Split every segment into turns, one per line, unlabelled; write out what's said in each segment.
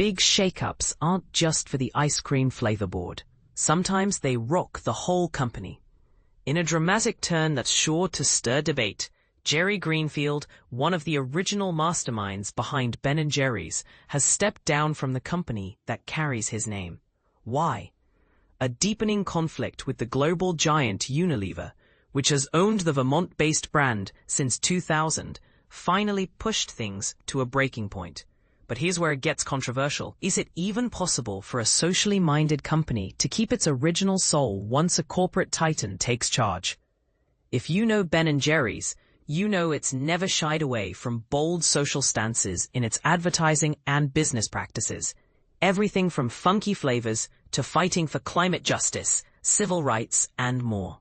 big shakeups aren't just for the ice cream flavor board. Sometimes they rock the whole company. In a dramatic turn that's sure to stir debate, Jerry Greenfield, one of the original masterminds behind Ben & Jerry's, has stepped down from the company that carries his name. Why? A deepening conflict with the global giant Unilever, which has owned the Vermont-based brand since 2000, finally pushed things to a breaking point. But here's where it gets controversial. Is it even possible for a socially minded company to keep its original soul once a corporate titan takes charge? If you know Ben & Jerry's, you know it's never shied away from bold social stances in its advertising and business practices. Everything from funky flavors to fighting for climate justice, civil rights, and more.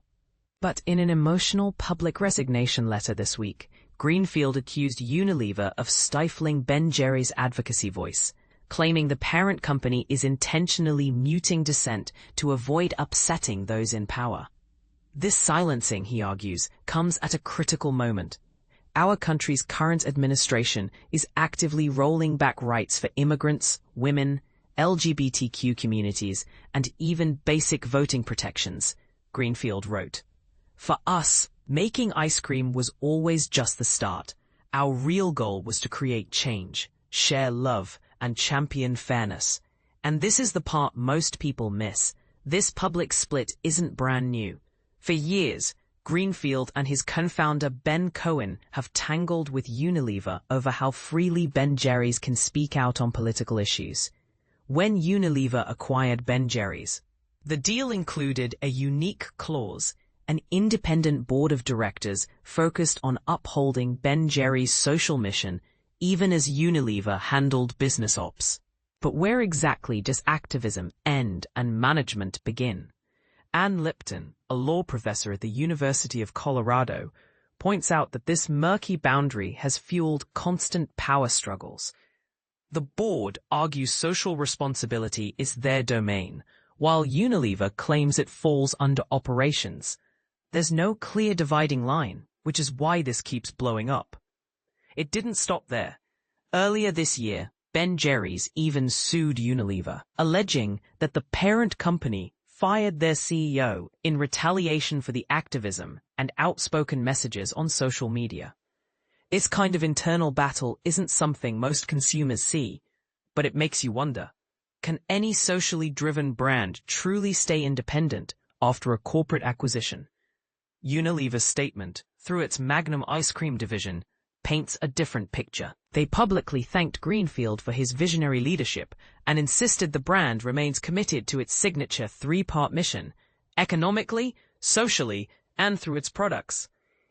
But in an emotional public resignation letter this week, Greenfield accused Unilever of stifling Ben & Jerry's advocacy voice, claiming the parent company is intentionally muting dissent to avoid upsetting those in power. This silencing, he argues, comes at a critical moment. Our country's current administration is actively rolling back rights for immigrants, women, LGBTQ communities, and even basic voting protections, Greenfield wrote. For us, making ice cream was always just the start. Our real goal was to create change, share love, and champion fairness. And this is the part most people miss. This public split isn't brand new. For years, Greenfield and his co-founder Ben Cohen have tangled with Unilever over how freely Ben & Jerry's can speak out on political issues. When Unilever acquired Ben & Jerry's, the deal included a unique clause: an independent board of directors focused on upholding Ben & Jerry's social mission, even as Unilever handled business ops. But where exactly does activism end and management begin? Ann Lipton, a law professor at the University of Colorado, points out that this murky boundary has fueled constant power struggles. The board argues social responsibility is their domain, while Unilever claims it falls under operations. There's no clear dividing line, which is why this keeps blowing up. It didn't stop there. Earlier this year, Ben & Jerry's even sued Unilever, alleging that the parent company fired their CEO in retaliation for the activism and outspoken messages on social media. This kind of internal battle isn't something most consumers see, but it makes you wonder, can any socially driven brand truly stay independent after a corporate acquisition? Unilever's statement, through its Magnum ice cream division, paints a different picture. They publicly thanked Greenfield for his visionary leadership and insisted the brand remains committed to its signature three-part mission: economically, socially, and through its products.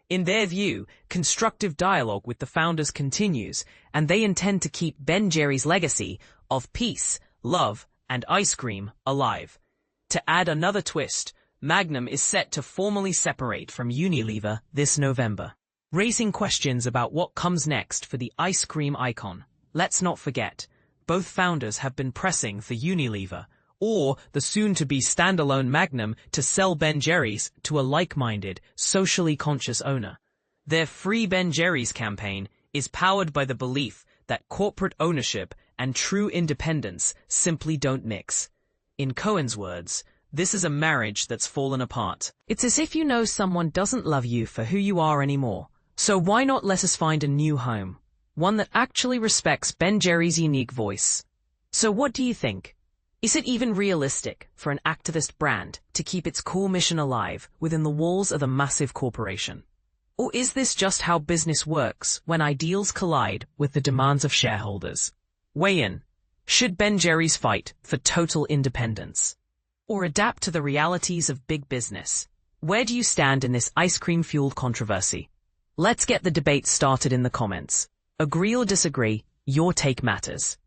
In their view, constructive dialogue with the founders continues, and they intend to keep Ben & Jerry's legacy of peace, love, and ice cream alive. To add another twist, Magnum is set to formally separate from Unilever this November, raising questions about what comes next for the ice cream icon. Let's not forget, both founders have been pressing for Unilever, or the soon-to-be standalone Magnum, to sell Ben & Jerry's to a like-minded, socially conscious owner. Their Free Ben & Jerry's campaign is powered by the belief that corporate ownership and true independence simply don't mix. In Cohen's words, this is a marriage that's fallen apart. It's as if you know someone doesn't love you for who you are anymore. So why not let us find a new home? One that actually respects Ben & Jerry's unique voice. So what do you think? Is it even realistic for an activist brand to keep its core mission alive within the walls of a massive corporation? Or is this just how business works when ideals collide with the demands of shareholders? Weigh in. Should Ben & Jerry's fight for total independence? Or adapt to the realities of big business? Where do you stand in this ice cream-fueled controversy? Let's get the debate started in the comments. Agree or disagree, your take matters.